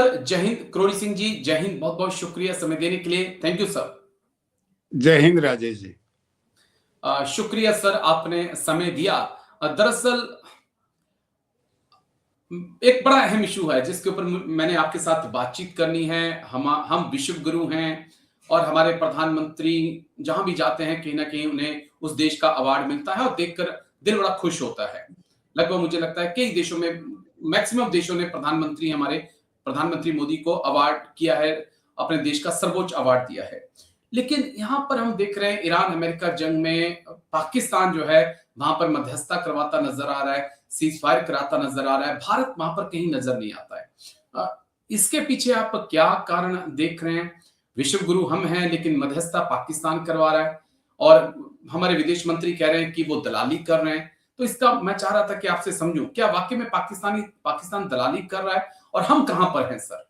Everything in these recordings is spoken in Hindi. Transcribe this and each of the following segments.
जय हिंद क्रोड़ी सिंह जी। जय हिंद। बहुत बहुत शुक्रिया समय देने के लिए। Thank you sir. जय हिंद राजेश जी। शुक्रिया सर, आपने समय दिया। दरअसल एक बड़ा अहम इशू है जिसके ऊपर मैंने आपके साथ बातचीत करनी है। हम विश्व गुरु हैं और हमारे प्रधानमंत्री जहां भी जाते हैं कहीं ना कहीं उन्हें उस देश का अवार्ड मिलता है और देखकर दिल बड़ा खुश होता है। लगभग मुझे लगता है कई देशों में, मैक्सिमम देशों ने हमारे प्रधानमंत्री मोदी को अवार्ड किया है, अपने देश का सर्वोच्च अवार्ड दिया है। लेकिन यहां पर हम देख रहे हैं ईरान अमेरिका जंग में पाकिस्तान जो है वहां पर मध्यस्थता करवाता नजर आ रहा है, सीज फायर कराता नजर आ रहा है। भारत वहां पर कहीं नजर नहीं आता है। इसके पीछे आप क्या कारण देख रहे हैं? विश्व गुरु हम हैं लेकिन मध्यस्थता पाकिस्तान करवा रहा है और हमारे विदेश मंत्री कह रहे हैं कि वो दलाली कर रहे हैं। तो इसका मैं चाह रहा था कि आपसे समझूं, क्या वाकई में पाकिस्तान दलाली कर रहा है और हम कहां पर हैं सर?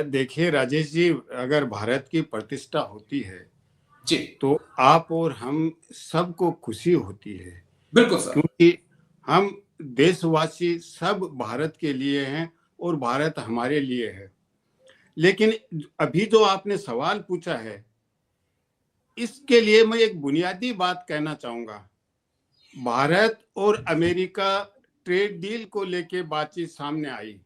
देखिए राजेश जी, अगर भारत की प्रतिष्ठा होती है जी तो आप और हम सबको खुशी होती है, बिल्कुल सर। क्योंकि हम देशवासी सब भारत के लिए हैं और भारत हमारे लिए है। लेकिन अभी जो आपने सवाल पूछा है, इसके लिए मैं एक बुनियादी बात कहना चाहूंगा। भारत और अमेरिका ट्रेड डील को लेके बातचीत सामने आई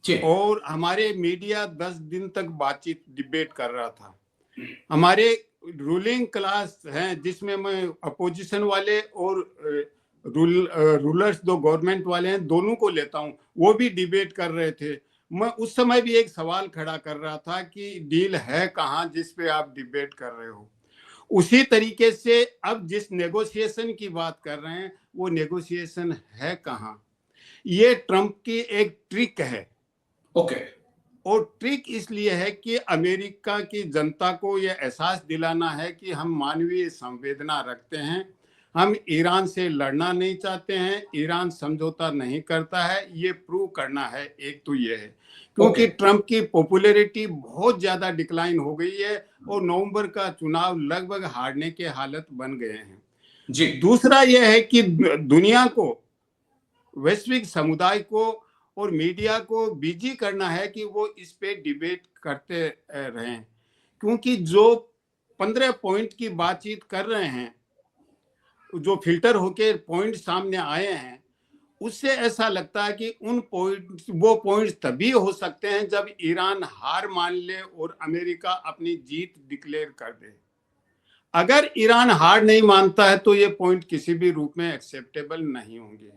जी और हमारे मीडिया 10 दिन तक बातचीत डिबेट कर रहा था। हमारे रूलिंग क्लास हैं, जिसमें मैं अपोजिशन वाले और रूलर्स जो गवर्नमेंट वाले हैं दोनों को लेता हूं, वो भी डिबेट कर रहे थे। मैं उस समय भी एक सवाल खड़ा कर रहा था कि डील है कहां जिस पे आप डिबेट कर रहे हो। उसी तरीके से अब जिस नेगोशिएशन की बात कर रहे हैं वो नेगोशिएशन है कहां। ये ट्रंप की एक ट्रिक है। ओके। और ट्रिक इसलिए है कि अमेरिका की जनता को यह एहसास दिलाना है कि हम मानवीय संवेदना रखते हैं, हम ईरान से लड़ना नहीं चाहते हैं, ईरान समझौता नहीं करता है, ये प्रूव करना है। एक तो ये है क्योंकि ट्रंप की पॉपुलैरिटी बहुत ज्यादा डिक्लाइन हो गई है और नवंबर का चुनाव लगभग हारने के हालत बन गए हैं। जी दूसरा यह है कि दुनिया को, वैश्विक समुदाय को और मीडिया को बिजी करना है कि वो इस पे डिबेट करते रहें, क्योंकि जो 15 पॉइंट की बातचीत कर रहे हैं, जो फिल्टर होके पॉइंट सामने आए हैं, उससे ऐसा लगता है कि वो पॉइंट्स तभी हो सकते हैं जब ईरान हार मान ले और अमेरिका अपनी जीत डिक्लेयर कर दे। अगर ईरान हार नहीं मानता है तो ये पॉइंट किसी भी रूप में एक्सेप्टेबल नहीं होंगे।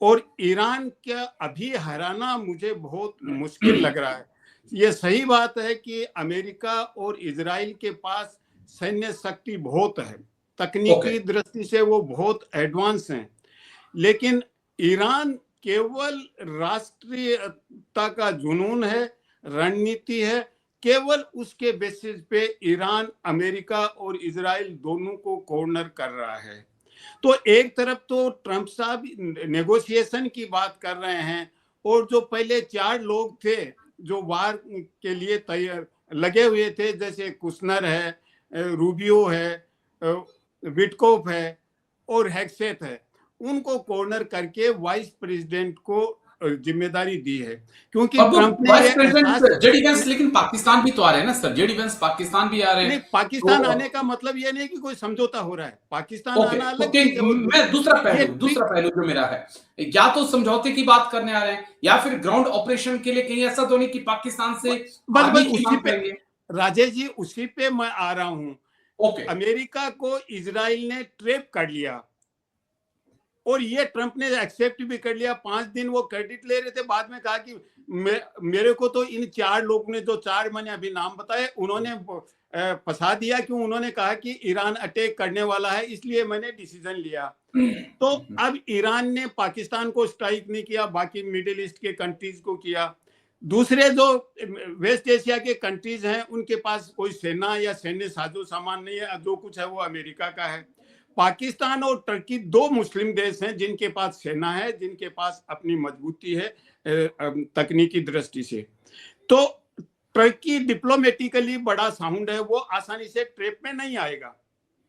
और ईरान का अभी हराना मुझे बहुत मुश्किल लग रहा है। ये सही बात है कि अमेरिका और इजराइल के पास सैन्य शक्ति बहुत है, तकनीकी दृष्टि से वो बहुत एडवांस हैं, लेकिन ईरान केवल राष्ट्रीयता का जुनून है, रणनीति है। केवल उसके बेसिस पे ईरान अमेरिका और इजराइल दोनों को कॉर्नर कर रहा है। तो एक तरफ तो ट्रंप साहब नेगोशिएशन की बात कर रहे हैं और जो पहले 4 लोग थे जो वार के लिए तैयार लगे हुए थे, जैसे कुशनर है, रूबियो है, विटकोफ है और हेक्सेट है, उनको कॉर्नर करके वाइस प्रेसिडेंट को जिम्मेदारी दी है। क्योंकि अब ट्रंप ने वाइस ये प्रेसिडेंट जेडी वेंस, लेकिन पाकिस्तान भी तो आ रहे हैं ना सर, जेडी वेंस पाकिस्तान भी आ रहे नहीं, हैं। पाकिस्तान आने का मतलब ये नहीं कि कोई समझौता हो रहा है। पाकिस्तान ओके, आना तो अलग चीज है। मैं दूसरा पहलू जो मेरा है, या तो समझौते की बात करने आ रहे हैं या फिर ग्राउंड ऑपरेशन के लिए कहीं ऐसा तो नहीं कि पाकिस्तान से बस आर्मी बस की उसी मांग पे करेंगे? राजेश जी, उसी पे मैं आ रहा हूं। ओके। अमेरिका को इजराइल ने ट्रैप कर लिया और ये ट्रंप ने एक्सेप्ट भी कर लिया। 5 दिन वो क्रेडिट ले रहे थे, बाद में कहा कि मेरे को तो इन 4 लोगों ने, जो 4 मैंने अभी नाम बताए, उन्होंने फंसा दिया। क्यों? उन्होंने कहा कि ईरान अटैक करने वाला है, इसलिए मैंने डिसीजन लिया। तो अब ईरान ने पाकिस्तान को स्ट्राइक नहीं किया, बाकी मिडिल ईस्ट के कंट्रीज को किया। दूसरे जो वेस्ट एशिया के कंट्रीज हैं उनके पास कोई सेना या सैन्य साजो सामान नहीं है, जो कुछ है वो अमेरिका का है। पाकिस्तान और टर्की 2 मुस्लिम देश हैं जिनके पास सेना है, जिनके पास अपनी मजबूती है तकनीकी दृष्टि से। तो टर्की डिप्लोमेटिकली बड़ा साउंड है, वो आसानी से ट्रैप में नहीं आएगा।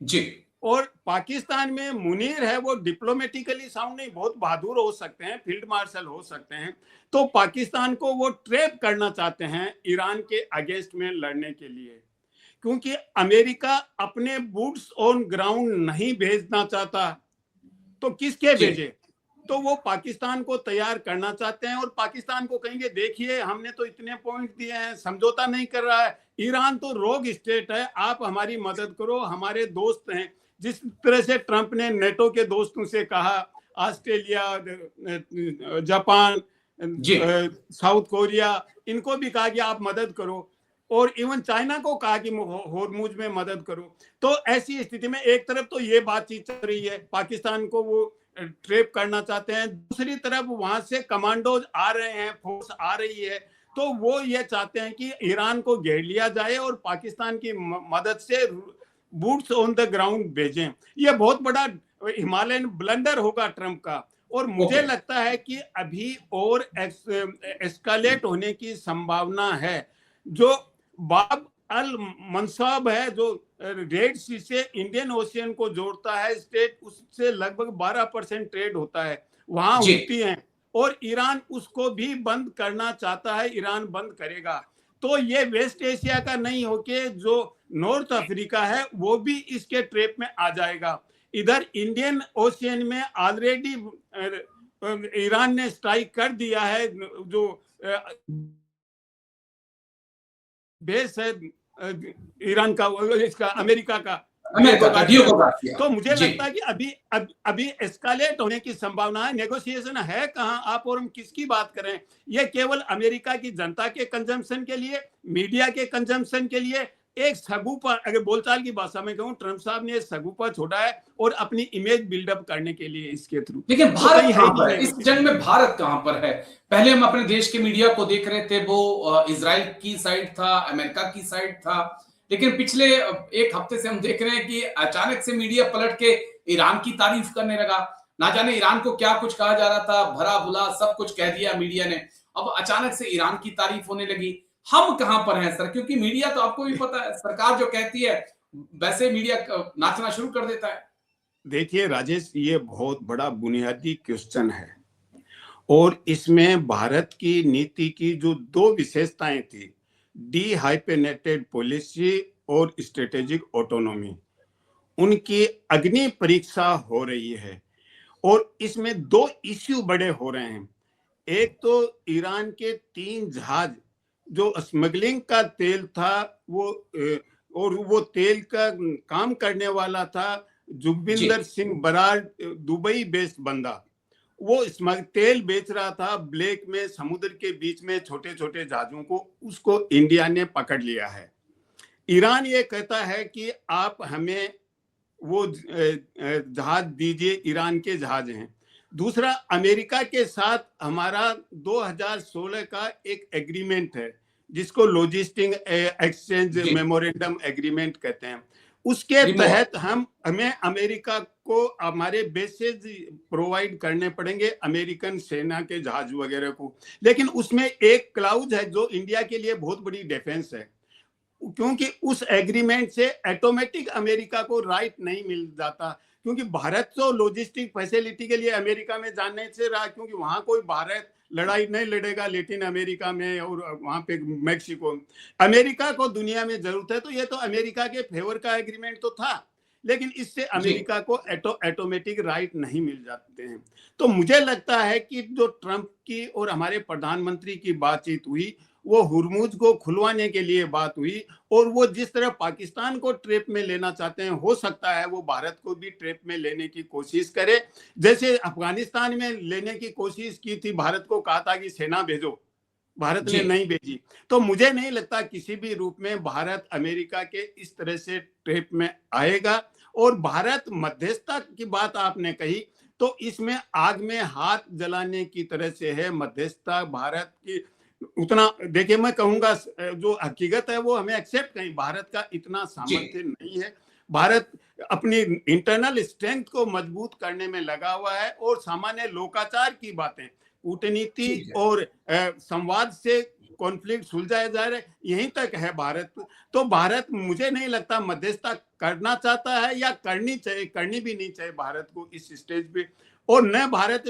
जी और पाकिस्तान में मुनीर है, वो डिप्लोमेटिकली साउंड नहीं, बहुत बहादुर हो सकते हैं, फील्ड मार्शल हो सकते हैं, तो पाकिस्तान को वो ट्रैप करना चाहते हैं ईरान के अगेंस्ट में लड़ने के लिए, क्योंकि अमेरिका अपने बूट्स ऑन ग्राउंड नहीं भेजना चाहता, तो किसके जी भेजे? तो वो पाकिस्तान को तैयार करना चाहते हैं और पाकिस्तान को कहेंगे देखिए हमने तो इतने पॉइंट दिए हैं, समझौता नहीं कर रहा है, ईरान तो रोग स्टेट है, आप हमारी मदद करो, हमारे दोस्त हैं। जिस तरह से ट्रंप ने नेटो के दोस्तों से कहा, ऑस्ट्रेलिया, जापान, जी साउथ कोरिया, इनको भी कहा कि आप मदद करो, और इवन चाइना को कहा कि होर्मुज में मदद करो। तो ऐसी स्थिति में एक तरफ तो ये बातचीत चल रही है, पाकिस्तान को वो ट्रेप करना चाहते हैं, दूसरी तरफ वहां से कमांडोज आ रहे हैं, फोर्स आ रही है, तो वो ये चाहते हैं कि ईरान को घेर लिया जाए और पाकिस्तान की मदद से बूट्स ऑन द ग्राउंड भेजें। ये बहुत बड़ा हिमालयन ब्लंडर होगा ट्रंप का, और मुझे ओके लगता है कि अभी और एस्कालेट होने की संभावना है। जो बाब अल मंसाब है, जो रेड सी से इंडियन ओशियन को जोड़ता है स्टेट, उससे लगभग 12% ट्रेड होता है, वहां जी होती हैं, और ईरान उसको भी बंद करना चाहता है, ईरान बंद करेगा। तो ये वेस्ट एशिया का नहीं होके जो नॉर्थ अफ्रीका है वो भी इसके ट्रेप में आ जाएगा। इधर इंडियन ओशियन में ऑलरेडी ईरान ने स्ट्राइक कर दिया है, जो बेस है ईरान का, इसका अमेरिका का, अमेरिका का डियो को बात किया तो मुझे जी लगता है कि अभी एस्कालेट होने की संभावना है। नेगोशिएशन है कहाँ, आप और हम किसकी बात करें? ये केवल अमेरिका की जनता के कंजम्पशन के लिए, मीडिया के कंजम्पशन के लिए एक सगुफा, अगर बोलचाल की भाषा में कहूँ, ट्रंप साहब ने सगुफा छोड़ा है और अपनी इमेज बिल्डअप करने के लिए इसके थ्रू। लेकिन तो भारत कहीं कहां है पर नहीं है इस जंग में? भारत कहां पर है? पहले हम अपने देश के मीडिया को देख रहे थे, वो इजराइल की साइड था, अमेरिका की साइड था, लेकिन पिछले एक हफ्ते से हम देख रहे हैं कि अचानक से मीडिया पलट के ईरान की तारीफ करने लगा। ना जाने ईरान को क्या कुछ कहा जा रहा था, भरा भुला सब कुछ कह दिया मीडिया ने, अब अचानक से ईरान की तारीफ होने लगी। हम कहां पर हैं सर? क्योंकि मीडिया तो आपको भी पता है, सरकार जो कहती है वैसे मीडिया नाचना शुरू कर देता है। देखिए राजेश, ये बहुत बड़ा बुनियादी क्वेश्चन है, और इसमें भारत की नीति की जो दो विशेषताएं थी, डी हाइपेनेटेड पॉलिसी और स्ट्रेटेजिक ऑटोनॉमी, उनकी अग्नि परीक्षा हो रही है। और इसमें दो इश्यू बड़े हो रहे हैं। एक तो ईरान के 3 जहाज जो स्मगलिंग का तेल था, वो और वो तेल का काम करने वाला था जुगविंदर सिंह बराड़, दुबई बेस्ड बंदा, वो तेल बेच रहा था ब्लैक में, समुद्र के बीच में छोटे छोटे जहाजों को, उसको इंडिया ने पकड़ लिया है। ईरान ये कहता है कि आप हमें वो जहाज दीजिए, ईरान के जहाज हैं। दूसरा, अमेरिका के साथ हमारा 2016 का एक एग्रीमेंट है जिसको लॉजिस्टिक एक्सचेंज मेमोरेंडम एग्रीमेंट कहते हैं। उसके तहत हमें अमेरिका को हमारे बेसेस प्रोवाइड करने पड़ेंगे, अमेरिकन सेना के जहाज वगैरह को। लेकिन उसमें एक क्लाउज है जो इंडिया के लिए बहुत बड़ी डिफेंस है, क्योंकि उस एग्रीमेंट से ऑटोमेटिक अमेरिका को राइट नहीं मिल जाता, क्योंकि भारत तो लॉजिस्टिक फैसिलिटी के लिए अमेरिका में जाने से रहा, क्योंकि वहां कोई भारत लड़ाई नहीं लड़ेगा लैटिन अमेरिका में और वहां पे मैक्सिको। अमेरिका को दुनिया में जरूरत है, तो ये तो अमेरिका के फेवर का एग्रीमेंट तो था, लेकिन इससे अमेरिका को ऑटोमेटिक राइट नहीं मिल जाते हैं। तो मुझे लगता है कि जो ट्रंप की और हमारे प्रधानमंत्री की बातचीत हुई, वो हुर्मुज को खुलवाने के लिए बात हुई, और वो जिस तरह पाकिस्तान को ट्रैप में लेना चाहते हैं, हो सकता है वो भारत को भी ट्रैप में लेने की कोशिश करे। जैसे अफगानिस्तान में लेने की कोशिश की थी, भारत को कहा था कि सेना भेजो, भारत ने नहीं भेजी। तो मुझे नहीं लगता किसी भी रूप में भारत अमेरिका के इस तरह से ट्रैप में आएगा। और भारत मध्यस्थता की बात आपने कही, तो इसमें आग में हाथ जलाने की तरह से है मध्यस्थता भारत की। उतना देखिए, मैं कहूंगा जो हकीकत है वो हमें एक्सेप्ट करें, भारत का इतना सामर्थ्य नहीं है। भारत अपनी इंटरनल स्ट्रेंथ को मजबूत करने में लगा हुआ है, और सामान्य लोकाचार की बातें, कूटनीति और संवाद से कॉन्फ्लिक्ट सुलझाया जा रहा है, यहीं तक है भारत। तो भारत मुझे नहीं लगता मध्यस्थता करना चाहता है या करनी चाहिए, करनी भी नहीं चाहिए भारत को इस स्टेज पे। और न भारत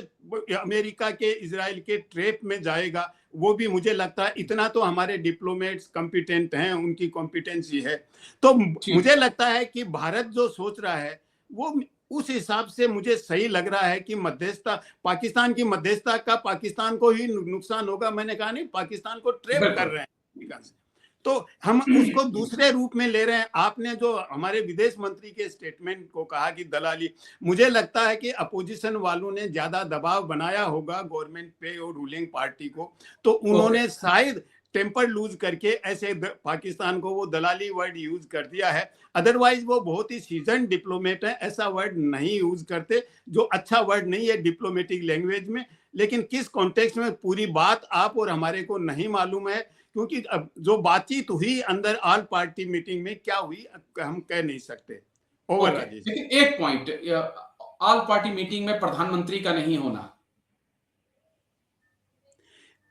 अमेरिका के, इजराइल के ट्रैप में जाएगा, वो भी मुझे लगता है। इतना तो हमारे डिप्लोमेट्स कॉम्पिटेंट हैं, उनकी कॉम्पिटेंसी है। तो मुझे लगता है कि भारत जो सोच रहा है वो उस हिसाब से मुझे सही लग रहा है कि मध्यस्थता, पाकिस्तान की मध्यस्थता का पाकिस्तान को ही नुकसान होगा। मैंने कहा नहीं, पाकिस्तान को ट्रैप कर रहे हैं, तो हम उसको दूसरे रूप में ले रहे हैं। आपने जो हमारे विदेश मंत्री के स्टेटमेंट को कहा कि दलाली, मुझे लगता है कि अपोजिशन वालों ने ज्यादा दबाव बनाया होगा गवर्नमेंट पे और रूलिंग पार्टी को, तो उन्होंने शायद टेम्पर लूज करके ऐसे पाकिस्तान को वो दलाली वर्ड यूज कर दिया है। अदरवाइज वो बहुत ही सीजन डिप्लोमेट है, ऐसा वर्ड नहीं यूज करते, जो अच्छा वर्ड नहीं है डिप्लोमेटिक लैंग्वेज में। लेकिन किस कॉन्टेक्स्ट में पूरी बात आप और हमारे को नहीं मालूम है, क्योंकि अब जो बातचीत हुई अंदर ऑल पार्टी मीटिंग में क्या हुई हम कह नहीं सकते। ओवर राजेश। लेकिन एक पॉइंट, ऑल पार्टी मीटिंग में प्रधानमंत्री का नहीं होना,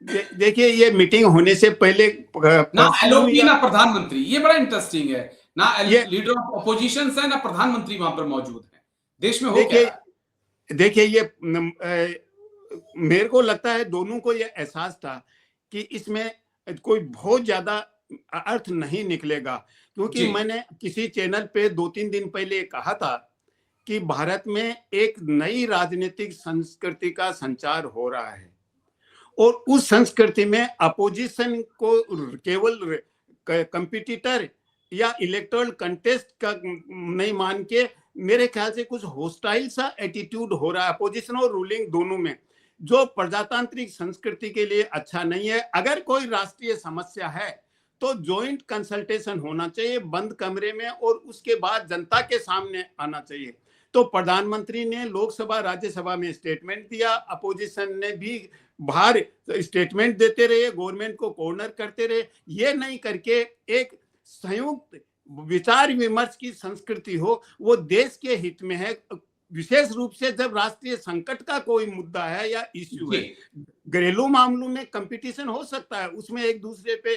देखिए ये मीटिंग होने से पहले ना एलओपी ना प्रधानमंत्री, ये बड़ा इंटरेस्टिंग है। ना लीडर ऑफ अपोजिशन है ना प्रधानमंत्री वहां पर मौजूद है। देश में हो क्या? देखिए ये मेरे को लगता है दोनों को ये एहसास था कि इसमें कोई बहुत ज्यादा अर्थ नहीं निकलेगा, क्योंकि मैंने किसी चैनल पे 2-3 दिन पहले कहा था कि भारत में एक नई राजनीतिक संस्कृति का संचार हो रहा है, और उस संस्कृति में अपोजिशन को केवल कंपटीटर या इलेक्टोरल कंटेस्ट का नहीं मान के, मेरे ख्याल से कुछ होस्टाइल सा एटीट्यूड हो रहा है अपोजिशन और रूलिंग दोनों में, जो प्रजातांत्रिक संस्कृति के लिए अच्छा नहीं है। अगर कोई राष्ट्रीय समस्या है तो जॉइंट कंसल्टेशन होना चाहिए बंद कमरे में, और उसके बाद जनता के सामने आना चाहिए। तो प्रधानमंत्री ने लोकसभा राज्यसभा में स्टेटमेंट दिया, अपोजिशन ने भी बाहर स्टेटमेंट देते रहे, गवर्नमेंट को कॉर्नर करते रहे। ये नहीं करके एक संयुक्त विचार विमर्श की संस्कृति हो, वो देश के हित में है। विशेष रूप से जब राष्ट्रीय संकट का कोई मुद्दा है या इश्यू है, घरेलू मामलों में कंपटीशन हो सकता है, उसमें एक दूसरे पे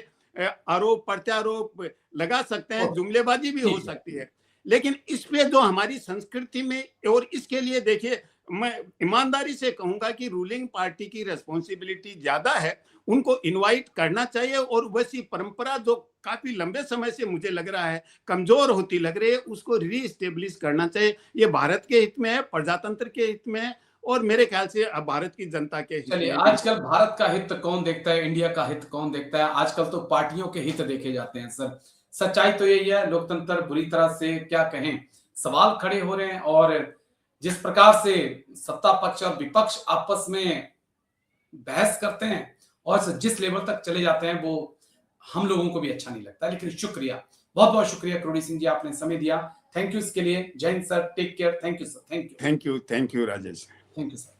आरोप प्रत्यारोप लगा सकते हैं, जुमलेबाजी भी हो सकती है। लेकिन इस पे जो हमारी संस्कृति में, और इसके लिए देखिए मैं ईमानदारी से कहूंगा कि रूलिंग पार्टी की रेस्पॉन्सिबिलिटी ज्यादा है, उनको इनवाइट करना चाहिए, और वैसी परंपरा जो काफी लंबे समय से मुझे लग रहा है कमजोर होती लग रही है, उसको रीस्टेब्लिश करना चाहिए। ये भारत के हित में है, प्रजातंत्र के हित में है, और मेरे ख्याल से अब भारत की जनता के हित में। चलिए, आजकल भारत का हित कौन देखता है, इंडिया का हित कौन देखता है? आजकल तो पार्टियों के हित देखे जाते हैं सर। सच्चाई तो यही है, लोकतंत्र बुरी तरह से क्या कहें सवाल खड़े हो रहे हैं, और जिस प्रकार से सत्ता पक्ष और विपक्ष आपस में बहस करते हैं और जिस लेवल तक चले जाते हैं, वो हम लोगों को भी अच्छा नहीं लगता। लेकिन शुक्रिया, बहुत बहुत शुक्रिया करोड़ी सिंह जी, आपने समय दिया। थैंक यू इसके लिए। जय हिंद sir, take care. Thank you sir, thank you Rajesh, thank you sir.